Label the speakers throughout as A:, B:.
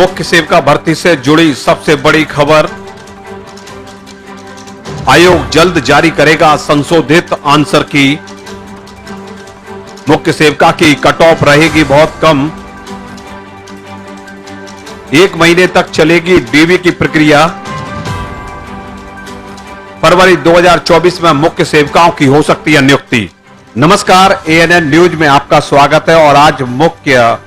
A: मुख्य सेवका भर्ती से जुड़ी सबसे बड़ी खबर। आयोग जल्द जारी करेगा संशोधित आंसर की। मुख्य सेवका की कट ऑफ रहेगी बहुत कम। 1 महीने तक चलेगी डीवी की प्रक्रिया। फरवरी 2024 में मुख्य सेवकाओं की हो सकती है नियुक्ति। नमस्कार, एएनएन न्यूज में आपका स्वागत है। और आज मुख्य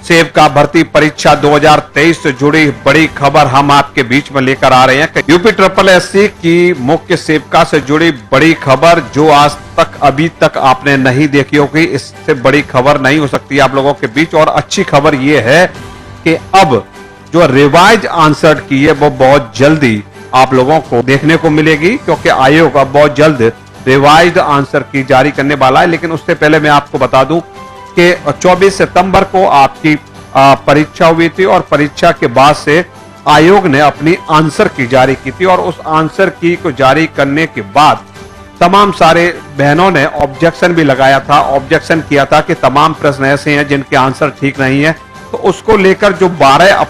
A: सेवका भर्ती परीक्षा 2023 से जुड़ी बड़ी खबर हम आपके बीच में लेकर आ रहे हैं। यूपी SSSC की मुख्य सेवका से जुड़ी बड़ी खबर जो आज तक अभी तक आपने नहीं देखी होगी। इससे बड़ी खबर नहीं हो सकती आप लोगों के बीच। और अच्छी खबर यह है कि अब जो रिवाइज आंसर की है वो बहुत जल्दी आप लोगों को देखने को मिलेगी, क्योंकि आयोग अब बहुत जल्द रिवाइज आंसर की जारी करने वाला है। लेकिन उससे पहले मैं आपको बता दूं कि 24 सितंबर को आपकी परीक्षा हुई थी और परीक्षा के बाद से आयोग ने अपनी आंसर की जारी की थी। और उस आंसर की को जारी करने के बाद तमाम सारे बहनों ने ऑब्जेक्शन भी लगाया था, ऑब्जेक्शन किया था कि तमाम प्रश्न ऐसे हैं जिनके आंसर ठीक नहीं है। तो उसको लेकर जो 12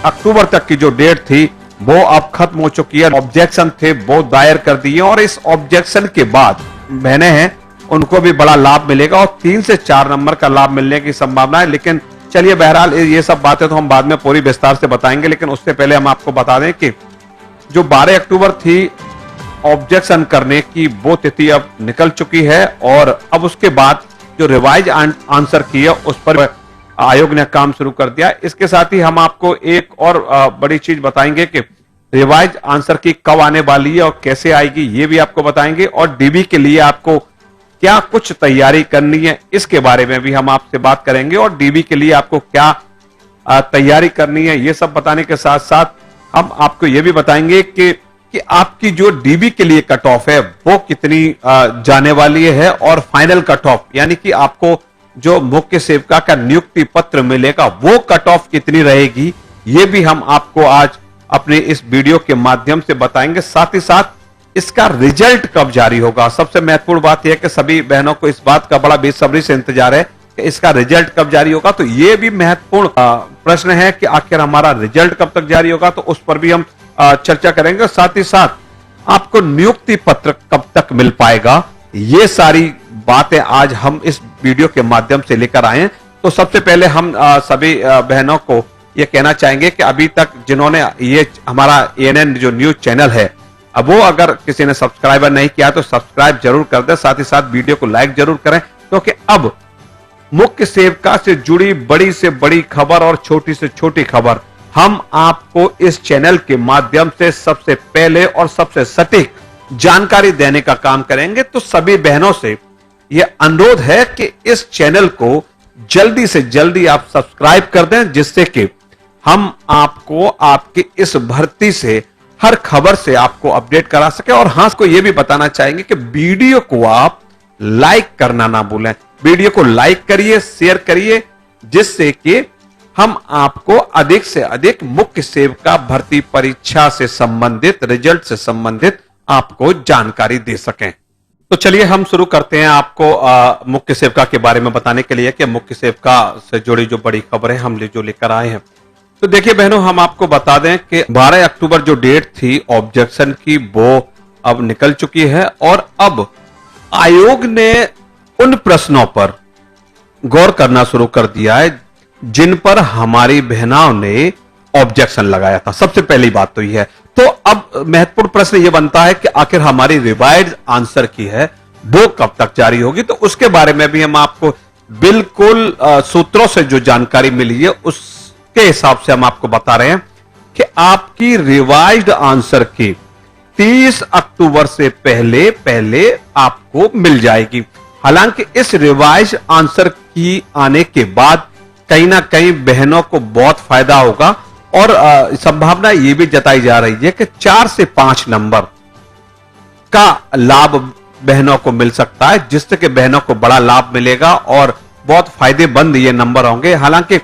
A: अक्टूबर तक की जो डेट थी वो अब खत्म हो चुकी है। ऑब्जेक्शन थे वो दायर कर दिए और इस ऑब्जेक्शन के बाद बहनें हैं उनको भी बड़ा लाभ मिलेगा और 3 से 4 नंबर का लाभ मिलने की संभावना है। लेकिन चलिए, बहरहाल ये सब बातें तो हम बाद में पूरी विस्तार से बताएंगे। लेकिन उससे पहले हम आपको बता दें कि जो 12 अक्टूबर थी ऑब्जेक्शन करने की, वो तिथि अब निकल चुकी है। और अब उसके बाद जो रिवाइज आंसर की है उस पर आयोग ने काम शुरू कर दिया। इसके साथ ही हम आपको एक और बड़ी चीज बताएंगे कि रिवाइज आंसर की कब आने वाली है और कैसे आएगी, ये भी आपको बताएंगे। और डीबी के लिए आपको क्या कुछ तैयारी करनी है इसके बारे में भी हम आपसे बात करेंगे। और डीबी के लिए आपको क्या तैयारी करनी है ये सब बताने के साथ साथ हम आपको ये भी बताएंगे कि आपकी जो डीबी के लिए कट ऑफ है वो कितनी जाने वाली है। और फाइनल कट ऑफ यानी कि आपको जो मुख्य सेवका का नियुक्ति पत्र मिलेगा वो कट ऑफ कितनी रहेगी, ये भी हम आपको आज अपने इस वीडियो के माध्यम से बताएंगे। साथ ही साथ इसका रिजल्ट कब जारी होगा। सबसे महत्वपूर्ण बात यह है कि सभी बहनों को इस बात का बड़ा बेसब्री से इंतजार है कि इसका रिजल्ट कब जारी होगा। तो यह भी महत्वपूर्ण प्रश्न है कि आखिर हमारा रिजल्ट कब तक जारी होगा, तो उस पर भी हम चर्चा करेंगे। साथ ही साथ आपको नियुक्ति पत्र कब तक मिल पाएगा, ये सारी बातें आज हम इस वीडियो के माध्यम से लेकर आए हैं। तो सबसे पहले हम सभी बहनों को यह कहना चाहेंगे कि अभी तक जिन्होंने ये हमारा एएनएन जो न्यूज चैनल है अब वो अगर किसी ने सब्सक्राइबर नहीं किया तो सब्सक्राइब जरूर कर दे। साथ ही साथ वीडियो को लाइक जरूर करें, क्योंकि अब मुख्य सेवका से जुड़ी बड़ी से बड़ी खबर और छोटी से छोटी खबर हम आपको इस चैनल के माध्यम से सबसे पहले और सबसे सटीक जानकारी देने का काम करेंगे। तो सभी बहनों से यह अनुरोध है कि इस चैनल को जल्दी से जल्दी आप सब्सक्राइब कर दें, जिससे कि हम आपको आपकी इस भर्ती से हर खबर से आपको अपडेट करा सके। और हां, को यह भी बताना चाहेंगे कि वीडियो को आप लाइक करना ना भूलें। वीडियो को लाइक करिए, शेयर करिए, जिससे कि हम आपको अधिक से अधिक मुख्य सेवका भर्ती परीक्षा से संबंधित, रिजल्ट से संबंधित आपको जानकारी दे सकें। तो चलिए हम शुरू करते हैं आपको मुख्य सेवका के बारे में बताने के लिए कि मुख्य सेवका से जुड़ी जो बड़ी खबरें हम जो लेकर आए हैं। तो देखिए बहनों, हम आपको बता दें कि 12 अक्टूबर जो डेट थी ऑब्जेक्शन की वो अब निकल चुकी है। और अब आयोग ने उन प्रश्नों पर गौर करना शुरू कर दिया है जिन पर हमारी बहनों ने ऑब्जेक्शन लगाया था। सबसे पहली बात तो यह है। तो अब महत्वपूर्ण प्रश्न यह बनता है कि आखिर हमारी रिवाइज आंसर की है वो कब तक जारी होगी। तो उसके बारे में भी हम आपको बिल्कुल सूत्रों से जो जानकारी मिली है उसके हिसाब से हम आपको बता रहे हैं कि आपकी रिवाइज्ड आंसर की 30 अक्टूबर से पहले आपको मिल जाएगी। हालांकि इस रिवाइज आंसर की आने के बाद कहीं ना कहीं बहनों को बहुत फायदा होगा। और संभावना यह भी जताई जा रही है कि 4 से 5 नंबर का लाभ बहनों को मिल सकता है, जिससे कि बहनों को बड़ा लाभ मिलेगा और बहुत फायदेमंद ये नंबर होंगे। हालांकि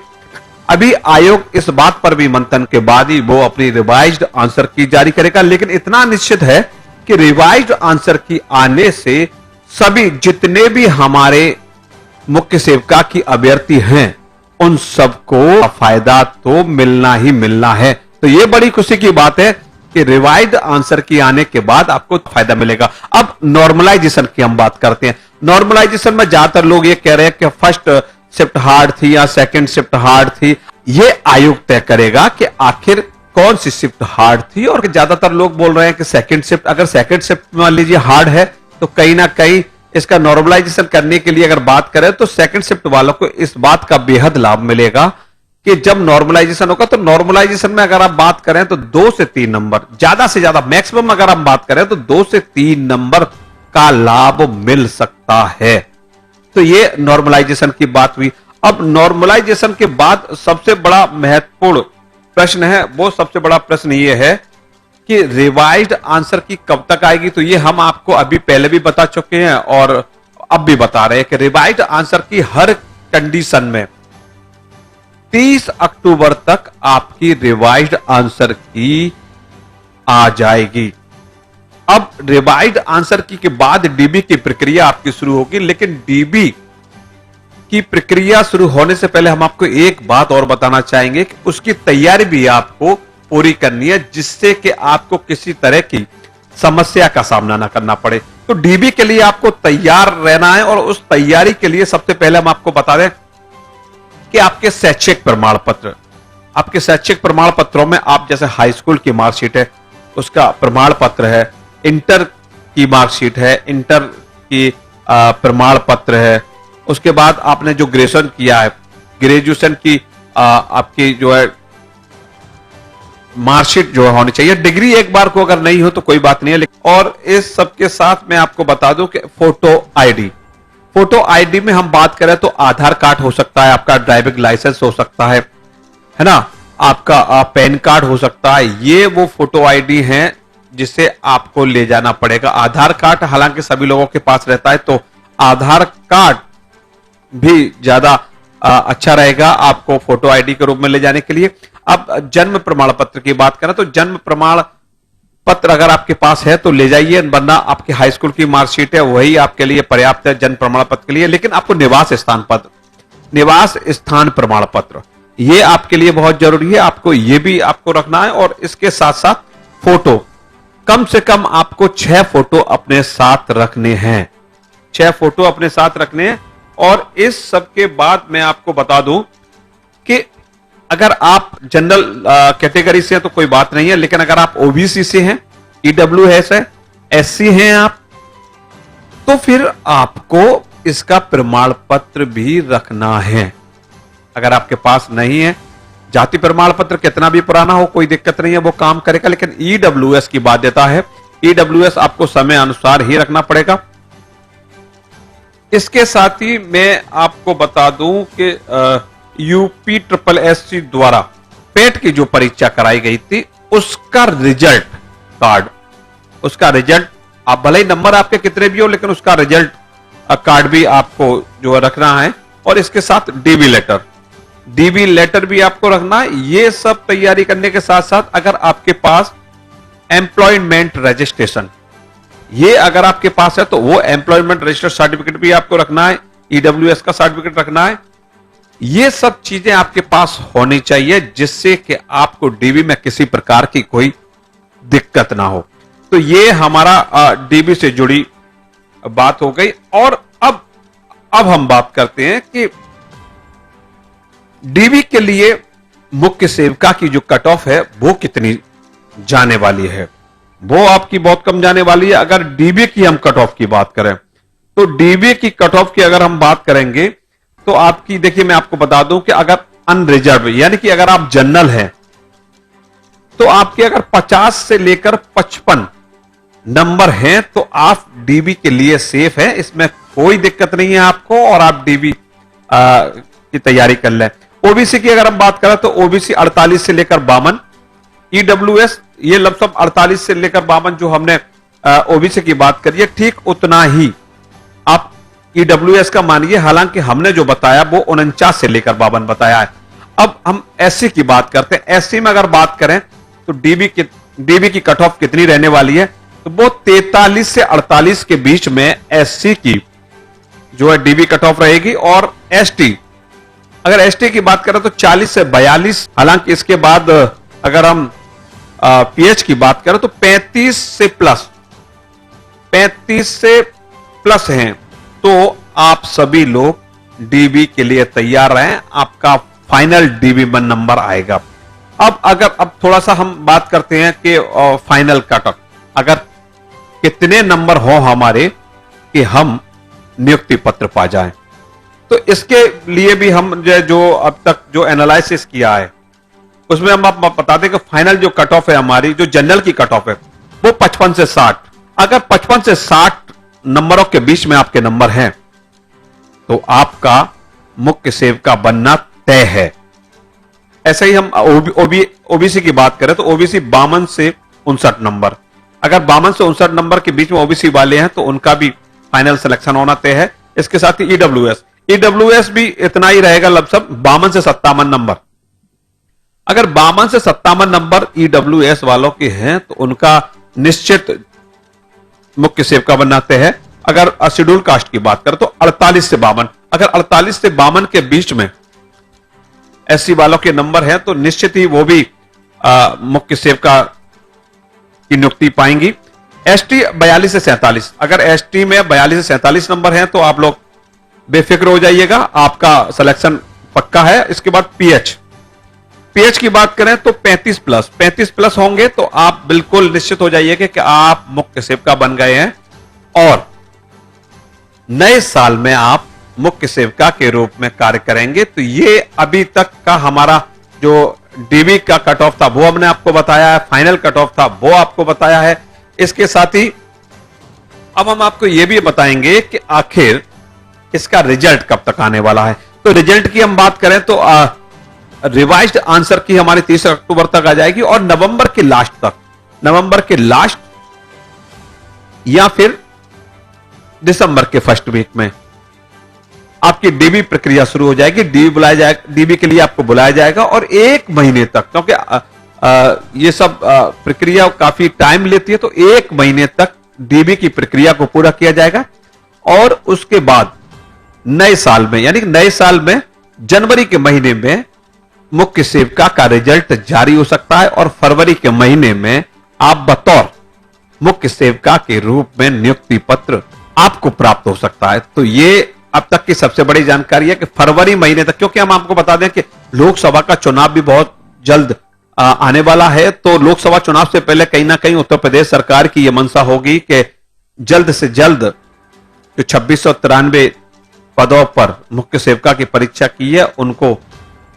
A: अभी आयोग इस बात पर भी मंथन के बाद ही वो अपनी रिवाइज्ड आंसर की जारी करेगा। लेकिन इतना निश्चित है कि रिवाइज्ड आंसर की आने से सभी जितने भी हमारे मुख्य सेवका की अभ्यर्थी हैं उन सबको फायदा तो मिलना ही मिलना है। तो ये बड़ी खुशी की बात है कि रिवाइज्ड आंसर की आने के बाद आपको फायदा मिलेगा। अब नॉर्मलाइजेशन की हम बात करते हैं। नॉर्मलाइजेशन में ज्यादातर लोग ये कह रहे हैं कि फर्स्ट शिफ्ट हार्ड थी या सेकंड शिफ्ट हार्ड थी। ये आयोग तय करेगा कि आखिर कौन सी शिफ्ट हार्ड थी, और ज्यादातर लोग बोल रहे हैं कि सेकंड शिफ्ट। अगर सेकंड शिफ्ट मान लीजिए हार्ड है तो कहीं ना कहीं इसका नॉर्मलाइजेशन करने के लिए अगर बात करें तो सेकंड शिफ्ट वालों को इस बात का बेहद लाभ मिलेगा कि जब नॉर्मलाइजेशन होगा तो नॉर्मलाइजेशन में अगर आप बात करें तो 2 से 3 नंबर, ज्यादा से ज्यादा मैक्सिमम अगर हम बात करें तो 2 से 3 नंबर का लाभ मिल सकता है। तो ये नॉर्मलाइजेशन की बात हुई। अब नॉर्मलाइजेशन के बाद सबसे बड़ा महत्वपूर्ण प्रश्न है, वो सबसे बड़ा प्रश्न ये है कि रिवाइज्ड आंसर की कब तक आएगी। तो ये हम आपको अभी पहले भी बता चुके हैं और अब भी बता रहे हैं कि रिवाइज्ड आंसर की हर कंडीशन में 30 अक्टूबर तक आपकी रिवाइज्ड आंसर की आ जाएगी। अब रिवाइज्ड आंसर की के बाद डीबी की प्रक्रिया आपकी शुरू होगी, लेकिन डीबी की प्रक्रिया शुरू होने से पहले हम आपको एक बात और बताना चाहेंगे कि उसकी तैयारी भी आपको पूरी करनी है, जिससे कि आपको किसी तरह की समस्या का सामना ना करना पड़े। तो डीबी के लिए आपको तैयार रहना है, और उस तैयारी के लिए सबसे पहले हम आपको बता दें कि आपके शैक्षिक प्रमाण पत्र, आपके शैक्षिक प्रमाण पत्रों में आप जैसे हाई स्कूल की मार्कशीट है उसका प्रमाण पत्र है, इंटर की मार्कशीट है, इंटर की प्रमाण पत्र है, उसके बाद आपने जो ग्रेजुएशन किया है, ग्रेजुएशन की आपकी जो है मार्कशीट जो होनी चाहिए। डिग्री एक बार को अगर नहीं हो तो कोई बात नहीं है। और इस सब के साथ मैं आपको बता दूं कि फोटो आईडी, फोटो आईडी में हम बात करें तो आधार कार्ड हो सकता है, आपका ड्राइविंग लाइसेंस हो सकता है ना, आपका पैन कार्ड हो सकता है। ये वो फोटो आईडी हैं जिसे आपको ले जाना पड़ेगा। आधार कार्ड हालांकि सभी लोगों के पास रहता है, तो आधार कार्ड भी ज्यादा अच्छा रहेगा आपको फोटो आईडी के रूप में ले जाने के लिए। अब जन्म प्रमाण पत्र की बात करें तो जन्म प्रमाण पत्र अगर आपके पास है तो ले जाइए, वरना आपकी हाई स्कूल की मार्कशीट है वही आपके लिए पर्याप्त है जन्म प्रमाण पत्र के लिए। लेकिन आपको निवास स्थान पत्र, निवास स्थान प्रमाण पत्र, ये आपके लिए बहुत जरूरी है, आपको ये भी आपको रखना है। और इसके साथ साथ फोटो, कम से कम आपको 6 फोटो अपने साथ रखने हैं, 6 फोटो अपने साथ रखने हैं। और इस सब के बाद मैं आपको बता दूं कि अगर आप जनरल कैटेगरी से हैं तो कोई बात नहीं है, लेकिन अगर आप ओबीसी से हैं, ईडब्ल्यूएस है, एससी हैं आप, तो फिर आपको इसका प्रमाण पत्र भी रखना है। अगर आपके पास नहीं है, जाति प्रमाण पत्र कितना भी पुराना हो कोई दिक्कत नहीं है, वो काम करेगा। लेकिन ईडब्ल्यूएस की बाध्यता है, ईडब्ल्यूएस आपको समय अनुसार ही रखना पड़ेगा। इसके साथ ही मैं आपको बता दूं कि यूपी ट्रिपल एससी द्वारा पेट की जो परीक्षा कराई गई थी उसका रिजल्ट कार्ड, उसका रिजल्ट, आप भले ही नंबर आपके कितने भी हो लेकिन उसका रिजल्ट कार्ड भी आपको जो रखना है। और इसके साथ डीबी लेटर, डीबी लेटर भी आपको रखना है। ये सब तैयारी करने के साथ साथ अगर आपके पास एम्प्लॉयमेंट रजिस्ट्रेशन, ये अगर आपके पास है तो वो एम्प्लॉयमेंट रजिस्टर सर्टिफिकेट भी आपको रखना है, ईडब्ल्यूएस का सर्टिफिकेट रखना है। ये सब चीजें आपके पास होनी चाहिए जिससे कि आपको डीबी में किसी प्रकार की कोई दिक्कत ना हो। तो ये हमारा डीबी से जुड़ी बात हो गई। और अब हम बात करते हैं कि डीबी के लिए मुख्य सेविका की जो कट ऑफ है वो कितनी जाने वाली है। वो आपकी बहुत कम जाने वाली है। अगर डीबी की हम कट ऑफ की बात करें तो डीबी की कट ऑफ की अगर हम बात करेंगे तो आपकी, देखिए मैं आपको बता दूं कि अगर अनरिजर्व यानी कि अगर आप जनरल हैं तो आपके अगर 50 से लेकर 55 नंबर हैं तो आप डीबी के लिए सेफ है, इसमें कोई दिक्कत नहीं है आपको, और आप डीबी की तैयारी कर लें। ओबीसी की अगर हम बात करें तो ओबीसी 48 से लेकर 52, ईडब्ल्यूएस ये लमसम 48 से लेकर 52 जो हमने ओबीसी की बात करी है, ठीक उतना ही आप ईडब्ल्यूएस का मानिए। हालांकि हमने जो बताया वो 49 से लेकर 52 बताया है। अब हम एससी की बात करते हैं। एससी में अगर बात करें तो डीबी की कट ऑफ कितनी रहने वाली है, तो वो 43 से 48 के बीच में एससी की जो है डीबी कट ऑफ रहेगी। और एसटी अगर एसटी की बात करें तो 40 से 42, हालांकि इसके बाद अगर हम पीएच की बात करें तो 35 से प्लस हैं। तो आप सभी लोग डीबी के लिए तैयार रहें, आपका फाइनल डीबी नंबर आएगा। अब थोड़ा सा हम बात करते हैं कि फाइनल कट ऑफ, अगर कितने नंबर हो हमारे कि हम नियुक्ति पत्र पा जाएं, तो इसके लिए भी हम जो अब तक जो एनालिसिस किया है उसमें हम आप बता दें कि फाइनल जो कट ऑफ है हमारी, जो जनरल की कट ऑफ है वो 55 से 60। अगर 55 से 60 नंबरों के बीच में आपके नंबर हैं तो आपका मुख्य सेवका बनना तय है। ऐसे ही हम ओबीसी की बात करें तो ओबीसी 52 से 59 नंबर, अगर 52 से 59 नंबर के बीच में ओबीसी वाले हैं तो उनका भी फाइनल सिलेक्शन होना तय है। इसके साथ ही ईडब्ल्यूएस भी इतना ही रहेगा, लगभग 52 से 57 नंबर। अगर 52 से 57 नंबर ईडब्ल्यूएस वालों के हैं तो उनका निश्चित मुख्य सेवका बनना तय है। अगर शेड्यूल कास्ट की बात करें तो 48 से 52, अगर 48 से 52 के बीच में एससी वालों के नंबर हैं तो निश्चित ही वो भी मुख्य सेवका की नियुक्ति पाएंगी। एसटी 42 से 47, अगर एसटी में 42 से 47 नंबर हैं तो आप लोग बेफिक्र हो जाइएगा, आपका सिलेक्शन पक्का है। इसके बाद पीएच की बात करें तो 35 प्लस होंगे तो आप बिल्कुल निश्चित हो जाइएगा कि आप मुख्य सेवका बन गए हैं और नए साल में आप मुख्य सेवका के रूप में कार्य करेंगे। तो ये अभी तक का हमारा जो डीबी का कट ऑफ था वो हमने आपको बताया है, फाइनल कट ऑफ था वो आपको बताया है। इसके साथ ही अब हम आपको यह भी बताएंगे कि आखिर इसका रिजल्ट कब तक आने वाला है। तो रिजल्ट की हम बात करें तो रिवाइज्ड आंसर की हमारी 30 अक्टूबर तक आ जाएगी और नवंबर के लास्ट या फिर दिसंबर के फर्स्ट वीक में आपकी डीबी प्रक्रिया शुरू हो जाएगी। डीबी के लिए आपको बुलाया जाएगा और 1 महीने तक, क्योंकि ये सब प्रक्रिया काफी टाइम लेती है, तो 1 महीने तक डीबी की प्रक्रिया को पूरा किया जाएगा और उसके बाद नए साल में, यानी नए साल में जनवरी के महीने में मुख्य सेवका का रिजल्ट जारी हो सकता है और फरवरी के महीने में आप बतौर मुख्य सेवका के रूप में नियुक्ति पत्र आपको प्राप्त हो सकता है। तो ये अब तक की सबसे बड़ी जानकारी है कि फरवरी महीने तक, क्योंकि हम आपको बता दें कि लोकसभा का चुनाव भी बहुत जल्द आने वाला है, तो लोकसभा चुनाव से पहले कहीं ना कहीं उत्तर प्रदेश सरकार की यह मंशा होगी कि जल्द से जल्द जो 2693 पदों पर मुख्य सेवका की परीक्षा की है उनको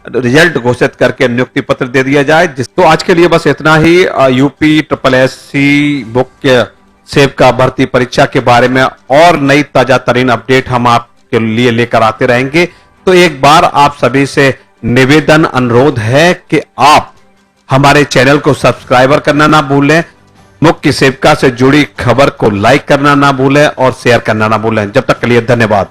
A: रिजल्ट घोषित करके नियुक्ति पत्र दे दिया जाए। तो आज के लिए बस इतना ही। यूपी SSSC मुख्य सेवका भर्ती परीक्षा के बारे में और नई ताजा तरीन अपडेट हम आपके लिए लेकर आते रहेंगे। तो एक बार आप सभी से निवेदन अनुरोध है कि आप हमारे चैनल को सब्सक्राइबर करना ना भूलें, मुख्य सेवका से जुड़ी खबर को लाइक करना ना भूलें और शेयर करना ना भूलें। जब तक के लिए धन्यवाद।